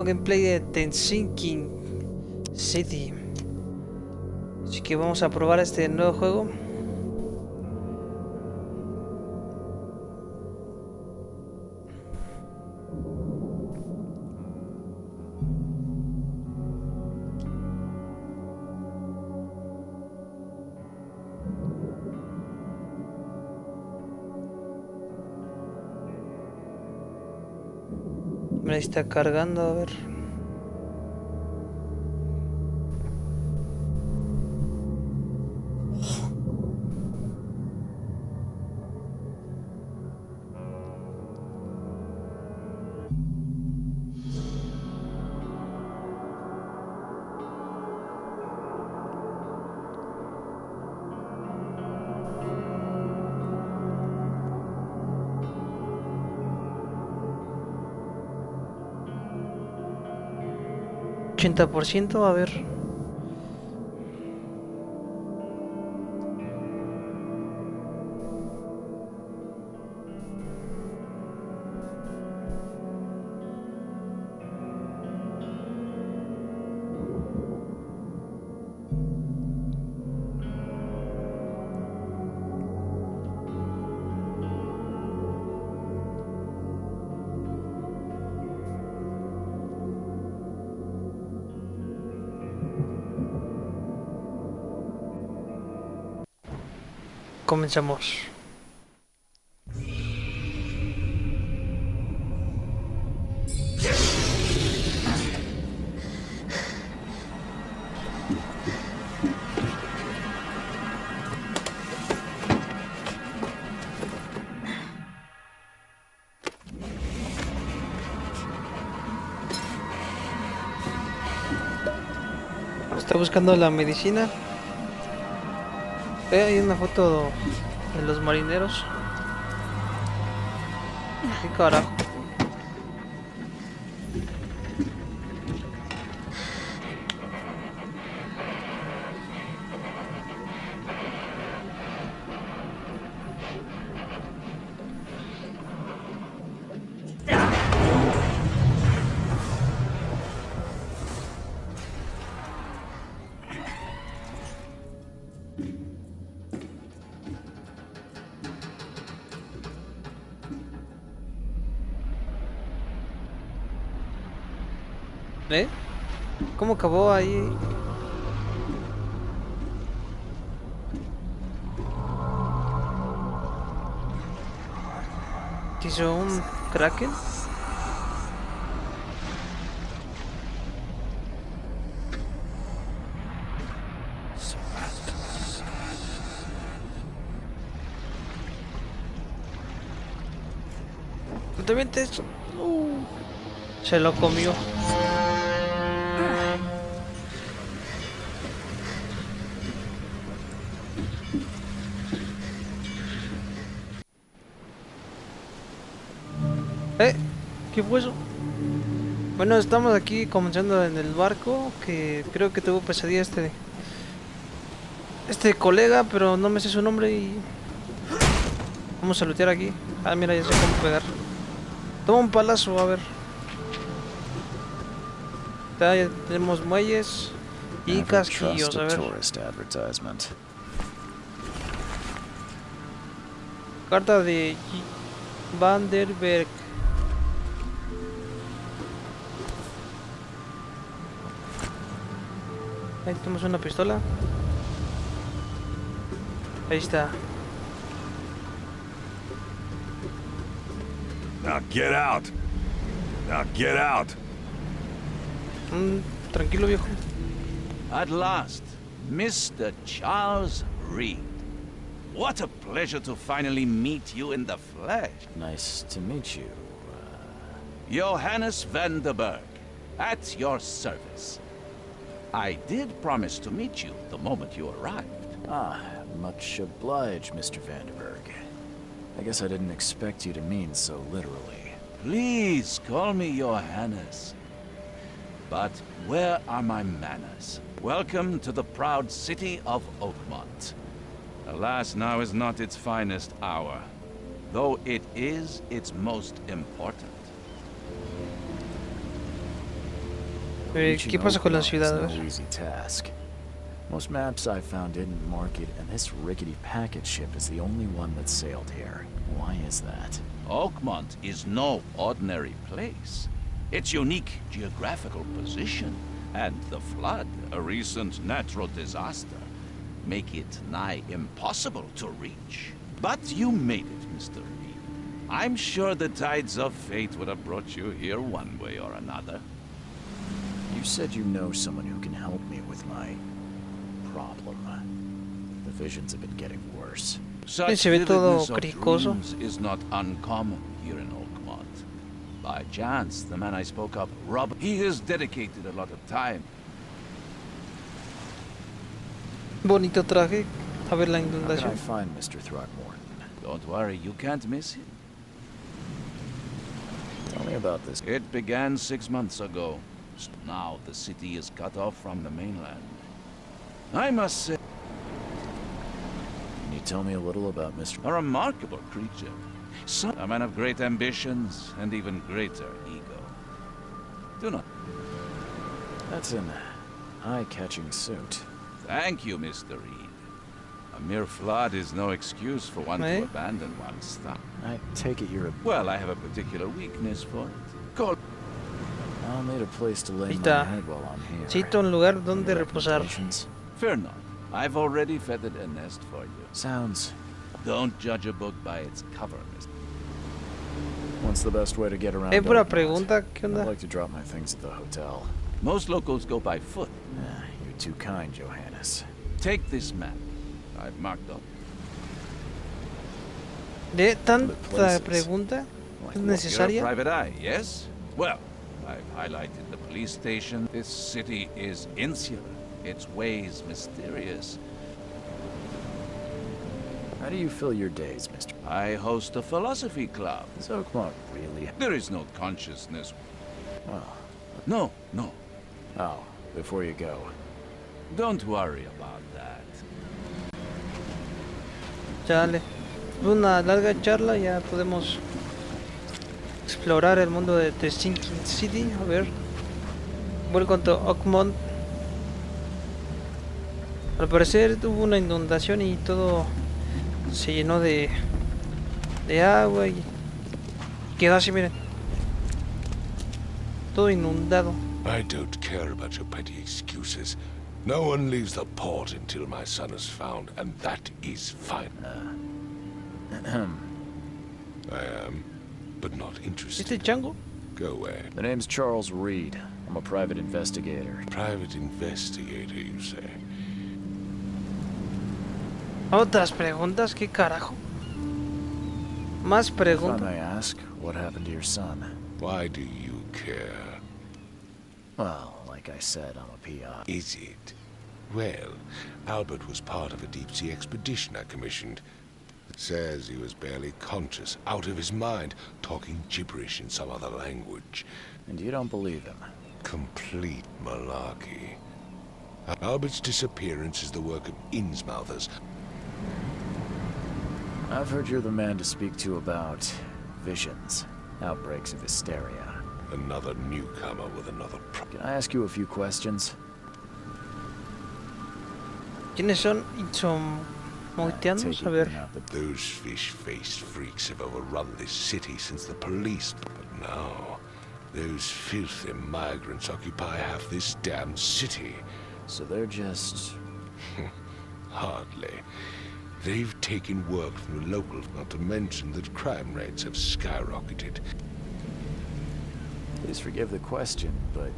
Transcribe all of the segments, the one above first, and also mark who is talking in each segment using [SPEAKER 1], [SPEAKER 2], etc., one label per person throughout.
[SPEAKER 1] Gameplay de Tenshinking City. Así que vamos a probar este nuevo juego. Me está cargando, a ver. ¿80%? A ver. Comenzamos. Está buscando la medicina. Hay una foto de los marineros. ¿Qué carajo? ¿Eh? ¿Cómo acabó ahí? ¿Te hizo un kraken? Totalmente eso. Se lo comió. ¿Qué fue eso? Bueno, estamos aquí comenzando en el barco, que creo que tuvo pesadilla este colega, pero no me sé su nombre y vamos a lootear aquí. Ah, mira, ya sé cómo pegar. Toma un palazo, a ver. Ya tenemos muelles y casquillos, a ver. Carta de Vanderberg. Ahí tenemos una pistola. Ahí está.
[SPEAKER 2] Now get out. Now get out.
[SPEAKER 1] Tranquilo, viejo.
[SPEAKER 3] At last, Mr. Charles Reed. What a pleasure to finally meet you in the flesh.
[SPEAKER 4] Nice to meet you.
[SPEAKER 3] Johannes van der Berg, at your service. I did promise to meet you the moment you arrived.
[SPEAKER 4] Ah, much obliged, Mr. Vanderberg. I guess I didn't expect you to mean so literally.
[SPEAKER 3] Please call me Johannes. But where are my manners? Welcome to the proud city of Oakmont. Alas, now is not its finest hour, though it is its most important.
[SPEAKER 4] Reaching
[SPEAKER 1] ¿Qué pasa con la
[SPEAKER 4] Oakmont
[SPEAKER 1] ciudad? A
[SPEAKER 4] is
[SPEAKER 1] ver.
[SPEAKER 4] no easy task. Most maps I found didn't mark it, and this rickety packet ship is the only one that sailed here. Why is that?
[SPEAKER 3] Oakmont is no ordinary place. Its unique geographical position and the flood, a recent natural disaster, make it nigh impossible to reach. But you made it, Mr. Reed. I'm sure the tides of fate would have brought you here one way or another.
[SPEAKER 4] You said you know someone who can help me with my problem. The visions have been getting worse.
[SPEAKER 3] Such
[SPEAKER 1] Se ve todo
[SPEAKER 3] vividness of
[SPEAKER 1] cricoso.
[SPEAKER 3] dreams is not uncommon here in Oakmont. By chance, the man I spoke of, Rob, he has dedicated a lot of time.
[SPEAKER 1] Bonito traje. A ver la
[SPEAKER 4] How can I
[SPEAKER 1] inundación.
[SPEAKER 4] find Mr. Throckmorton?
[SPEAKER 3] Don't worry, you can't miss him.
[SPEAKER 4] Tell me about this.
[SPEAKER 3] It began 6 months ago. Now the city is cut off from the mainland. I must say,
[SPEAKER 4] Can you tell me a little about Mr.
[SPEAKER 3] a remarkable creature. A man of great ambitions and even greater ego. Do not.
[SPEAKER 4] That's an eye-catching suit.
[SPEAKER 3] Thank you, Mr. Reed. A mere flood is no excuse for one
[SPEAKER 1] Eh?
[SPEAKER 3] to abandon one's stuff.
[SPEAKER 4] I take it you're a...
[SPEAKER 3] Well, I have a particular weakness for it. Call.
[SPEAKER 4] I'll need a place to lay
[SPEAKER 1] Ahí
[SPEAKER 4] my
[SPEAKER 1] está.
[SPEAKER 4] head while I'm here.
[SPEAKER 1] Necesito un lugar donde
[SPEAKER 4] Any
[SPEAKER 1] reposar.
[SPEAKER 4] recommendations?
[SPEAKER 3] Fear not. I've already feathered a nest for you.
[SPEAKER 4] Sounds...
[SPEAKER 3] Don't judge a book by its cover, Mr.
[SPEAKER 4] What's the best way to get around?
[SPEAKER 1] Pura
[SPEAKER 4] Oakmont?
[SPEAKER 1] pregunta. ¿Qué
[SPEAKER 4] I'd
[SPEAKER 1] onda?
[SPEAKER 4] like to drop my things at the hotel.
[SPEAKER 3] Most locals go by foot.
[SPEAKER 4] You're too kind, Johannes.
[SPEAKER 3] Take this map. I've marked up.
[SPEAKER 1] De tanta
[SPEAKER 4] places.
[SPEAKER 1] pregunta. ¿Es
[SPEAKER 4] Like what?
[SPEAKER 3] You're a
[SPEAKER 1] necesaria?
[SPEAKER 3] private eye, yes? Well, I've highlighted the police station. This city is insular. Its ways mysterious.
[SPEAKER 4] How do you fill your days, Mr.
[SPEAKER 3] I host a philosophy club.
[SPEAKER 4] Is Oakmont really...
[SPEAKER 3] There is no consciousness.
[SPEAKER 4] Well,
[SPEAKER 3] No, no.
[SPEAKER 4] oh, before you go.
[SPEAKER 3] Don't worry about that.
[SPEAKER 1] Chale. Una larga charla, ya podemos explorar el mundo de The Sinking City. A ver. Welcome to Oakmont. Al parecer hubo una inundación y todo se llenó de agua y quedó así, miren. Todo inundado.
[SPEAKER 2] I don't care about your petty excuses. No one leaves the port until my son is found, and that is fine. I am, but not interested.
[SPEAKER 1] ¿Este chango?
[SPEAKER 2] Go away.
[SPEAKER 4] The name's Charles Reed. I'm a private investigator.
[SPEAKER 2] Private investigator, you say?
[SPEAKER 1] Otras preguntas, ¿qué carajo? Más
[SPEAKER 4] If I
[SPEAKER 1] preguntas.
[SPEAKER 4] may ask, what happened to your son?
[SPEAKER 2] Why do you care?
[SPEAKER 4] Well, like I said, I'm a PI.
[SPEAKER 2] Is it? Well, Albert was part of a deep-sea expedition I commissioned. It says he was barely conscious, out of his mind, talking gibberish in some other language.
[SPEAKER 4] And you don't believe him?
[SPEAKER 2] Complete malarkey. Albert's disappearance is the work of Innsmouthers.
[SPEAKER 4] I've heard you're the man to speak to about visions, outbreaks of hysteria.
[SPEAKER 2] Another newcomer with another
[SPEAKER 4] Can I ask you a few questions?
[SPEAKER 1] ¿Quiénes son
[SPEAKER 4] Take
[SPEAKER 1] insomoiteanos?
[SPEAKER 4] it
[SPEAKER 1] A
[SPEAKER 4] you're
[SPEAKER 1] ver.
[SPEAKER 4] not the-
[SPEAKER 2] Those fish-faced freaks have overrun this city since the police, but now, those filthy migrants occupy half this damned city.
[SPEAKER 4] So they're just...
[SPEAKER 2] Hardly. They've taken work from the locals, not to mention that crime rates have skyrocketed.
[SPEAKER 4] Please forgive the question, but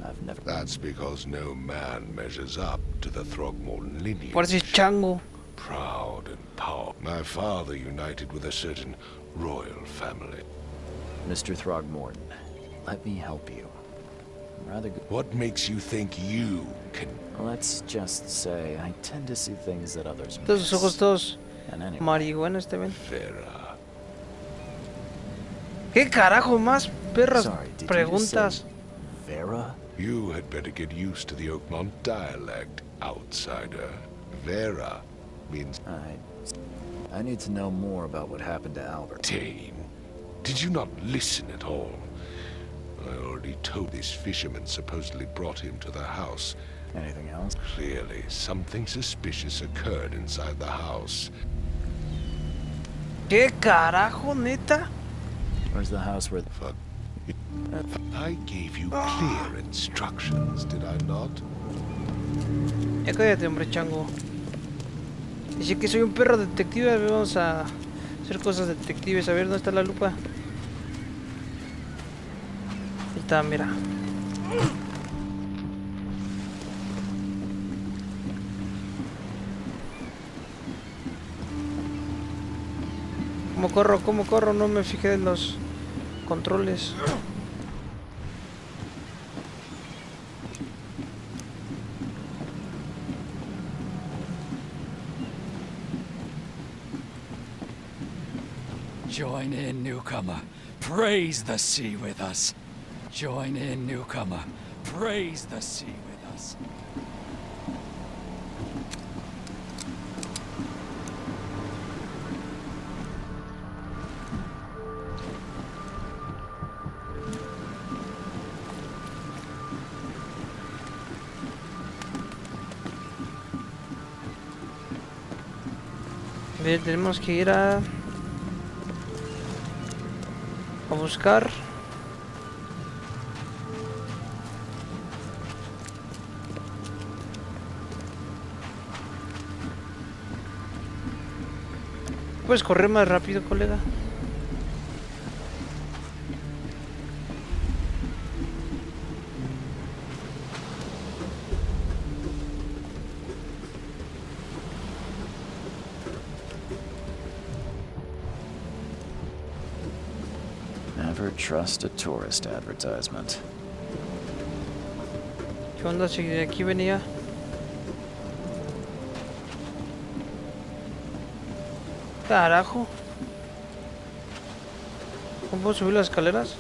[SPEAKER 4] I've never...
[SPEAKER 2] That's because no man measures up to the Throgmorton lineage.
[SPEAKER 1] Por ese chango.
[SPEAKER 2] Proud and powerful. My father united with a certain royal family.
[SPEAKER 4] Mr. Throgmorton, let me help you. I'm rather good...
[SPEAKER 2] What makes you think you can...
[SPEAKER 4] Let's just say I tend to see things that others
[SPEAKER 1] Todos
[SPEAKER 4] miss.
[SPEAKER 1] sus ojos todos
[SPEAKER 4] And anyway,
[SPEAKER 1] marihuanos también.
[SPEAKER 2] Vera.
[SPEAKER 1] ¿Qué carajo más perras
[SPEAKER 4] sorry, did you just
[SPEAKER 1] preguntas?
[SPEAKER 4] say Vera?
[SPEAKER 2] You had better get used to the Oakmont dialect, outsider. Vera means
[SPEAKER 4] I need to know more about what happened to Albert.
[SPEAKER 2] tame. Did you not listen at all? I already told this fisherman supposedly brought him to the house.
[SPEAKER 4] Anything else?
[SPEAKER 2] Clearly, something suspicious occurred inside the house.
[SPEAKER 1] ¿Qué carajo, neta?
[SPEAKER 4] Where's the house where...
[SPEAKER 2] Fuck. I gave you clear instructions, did I not?
[SPEAKER 1] Ya cállate, hombre chango. Dice que soy un perro detective. Vamos a hacer cosas detectives. A ver, ¿dónde está la lupa? Ahí está, mira. ¿Cómo corro? ¿Cómo corro? No me fijé en los controles.
[SPEAKER 5] Join in, newcomer. Praise the sea with us. Join in, newcomer. Praise the sea with us.
[SPEAKER 1] Bien, tenemos que ir a buscar. ¿Puedes correr más rápido, colega?
[SPEAKER 4] Never trust a tourist advertisement.
[SPEAKER 1] ¿Qué onda? Si de aquí venía. Carajo. ¿Cómo puedo subir las escaleras?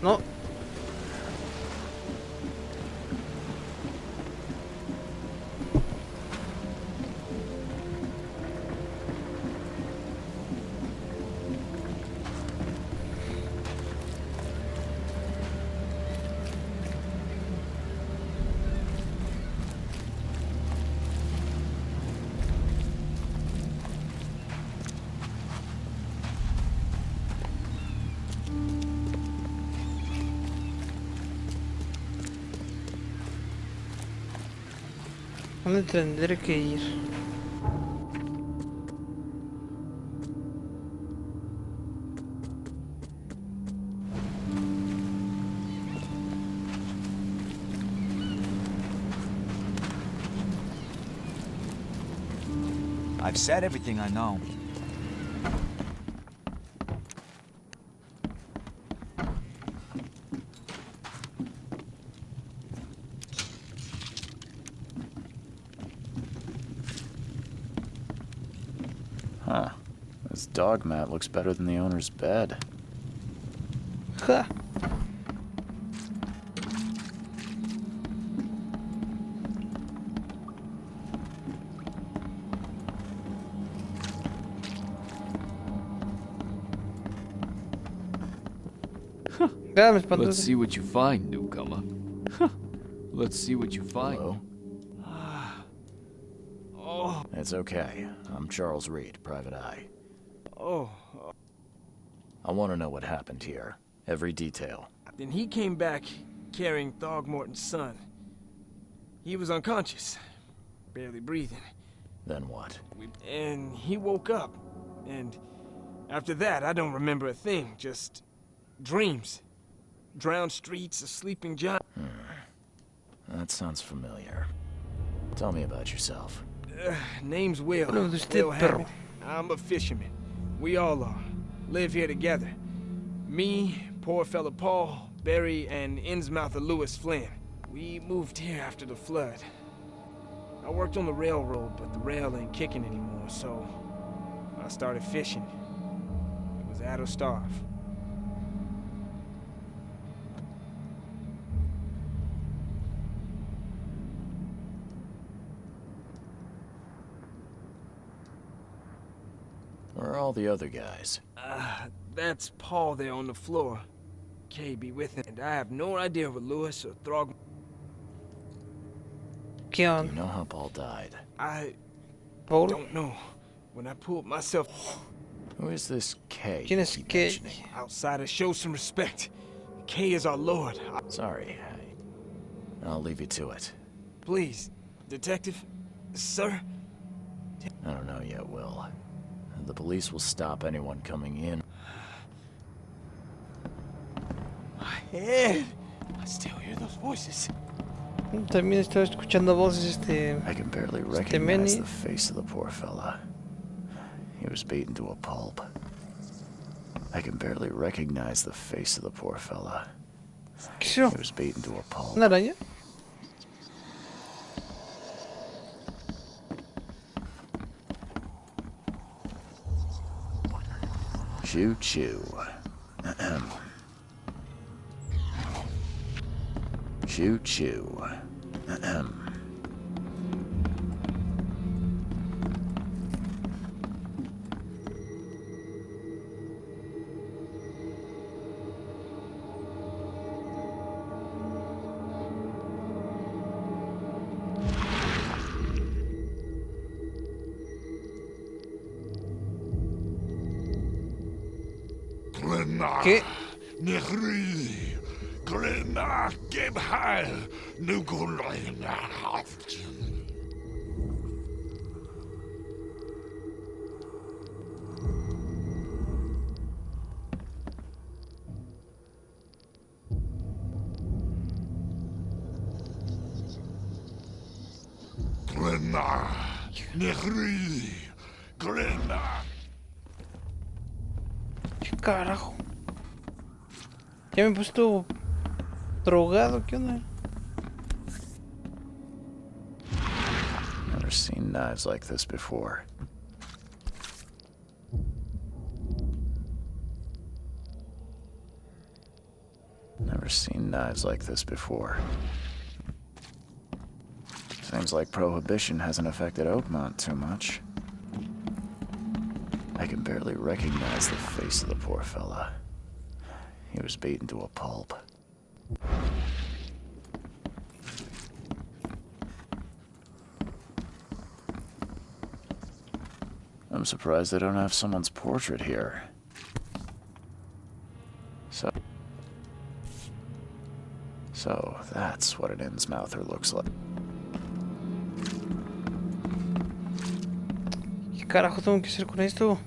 [SPEAKER 1] No. ¿Dónde tendré que ir?
[SPEAKER 6] I've said everything I know.
[SPEAKER 4] Huh. This dog mat looks better than the owner's bed.
[SPEAKER 1] Ja. Ya me espantó.
[SPEAKER 5] Let's see what you find, newcomer. Let's see what you find.
[SPEAKER 4] Hello? It's okay. I'm Charles Reed, Private Eye. I want to know what happened here. Every detail.
[SPEAKER 7] Then he came back carrying Thogmorton's son. He was unconscious, barely breathing.
[SPEAKER 4] Then what?
[SPEAKER 7] And he woke up. And after that, I don't remember a thing. Just dreams. Drowned streets, a sleeping giant.
[SPEAKER 4] That sounds familiar. Tell me about yourself.
[SPEAKER 7] Name's Will.
[SPEAKER 1] Bueno, de usted,
[SPEAKER 7] Will
[SPEAKER 1] perro.
[SPEAKER 7] Hammond. I'm a fisherman. We all are. Live here together. Me, poor fella Paul, Barry, and Innsmouther Lewis Flynn. We moved here after the flood. I worked on the railroad, but the rail ain't kicking anymore, so I started fishing. It was add or starve.
[SPEAKER 4] Where are all the other guys?
[SPEAKER 7] That's Paul there on the floor. Kay be with him, and I have no idea what Lewis or Throg.
[SPEAKER 1] ¿Qué
[SPEAKER 4] You
[SPEAKER 1] onda?
[SPEAKER 4] know how Paul died.
[SPEAKER 7] I
[SPEAKER 1] Paul?
[SPEAKER 7] don't know. When I pulled myself
[SPEAKER 4] Who is this Kay?
[SPEAKER 1] ¿Quién es
[SPEAKER 4] you keep
[SPEAKER 1] Kay?
[SPEAKER 4] mentioning?
[SPEAKER 7] outside, show some respect. Kay is our lord.
[SPEAKER 4] Sorry, I'll leave you to it.
[SPEAKER 7] Please, detective, sir.
[SPEAKER 4] I don't know yet, Will. The police will stop anyone coming in.
[SPEAKER 7] My head. I still hear those voices.
[SPEAKER 1] También estaba escuchando voces
[SPEAKER 4] I can barely recognize
[SPEAKER 1] Manny.
[SPEAKER 4] the face of the poor fella. He was beaten to a pulp. I can barely recognize the face of the poor fella.
[SPEAKER 1] ¿Qué es eso?
[SPEAKER 4] He was beaten to a pulp.
[SPEAKER 1] ¿Una araña?
[SPEAKER 4] Choo choo. Ahem. Choo choo. Ahem.
[SPEAKER 1] ¿Qué?
[SPEAKER 2] Nehri, Glena, Gebhal, Nugulena. Glena, Nehri, Glena.
[SPEAKER 1] ¿Qué carajo? Ya me he puesto drogado, ¿qué onda?
[SPEAKER 4] Never seen knives like this before. Never seen knives like this before. Seems like Prohibition hasn't affected Oakmont too much. I can barely recognize the face of the poor fella. He was beaten to a pulp. I'm surprised they don't have someone's portrait here. So that's what an Innsmouther looks like.
[SPEAKER 1] ¿Qué carajo tengo que hacer con esto?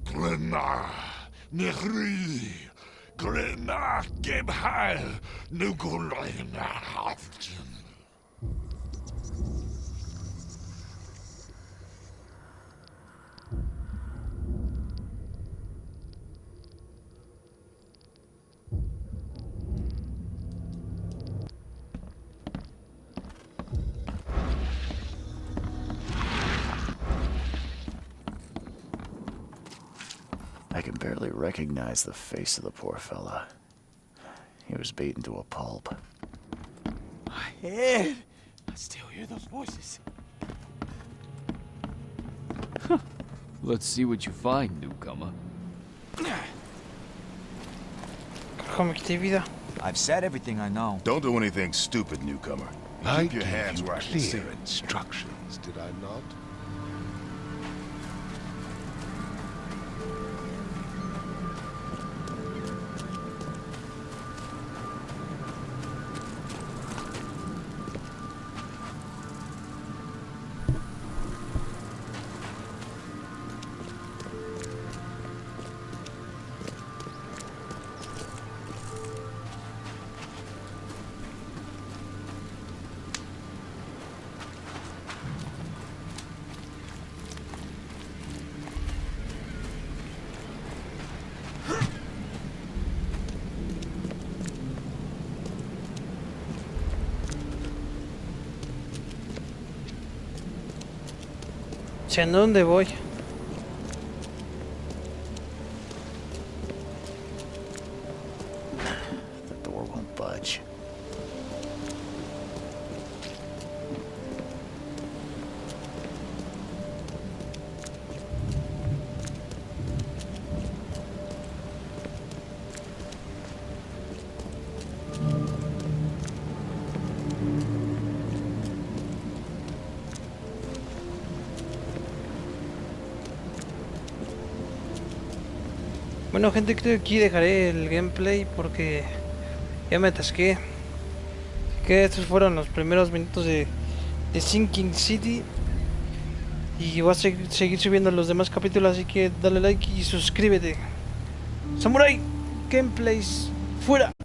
[SPEAKER 2] Glena, Nehri, Glena, Gebhal, Nugulena.
[SPEAKER 4] I can barely recognize the face of the poor fella. He was beaten to a pulp.
[SPEAKER 7] My head. I still hear those voices.
[SPEAKER 5] Let's see what you find, newcomer.
[SPEAKER 1] Carajo, me quité vida.
[SPEAKER 6] I've said everything I know.
[SPEAKER 8] Don't do anything stupid, newcomer.
[SPEAKER 2] I
[SPEAKER 8] Keep your
[SPEAKER 2] gave
[SPEAKER 8] hands
[SPEAKER 2] you
[SPEAKER 8] where I can see
[SPEAKER 2] clear
[SPEAKER 8] them.
[SPEAKER 2] instructions, did I not?
[SPEAKER 1] ¿Hacia dónde voy?
[SPEAKER 4] The door won't budge.
[SPEAKER 1] Bueno, gente, creo que aquí dejaré el gameplay porque ya me atasqué. Así que estos fueron los primeros minutos de Sinking City. Y voy a seguir subiendo los demás capítulos, así que dale like y suscríbete. Samurai Gameplays, fuera.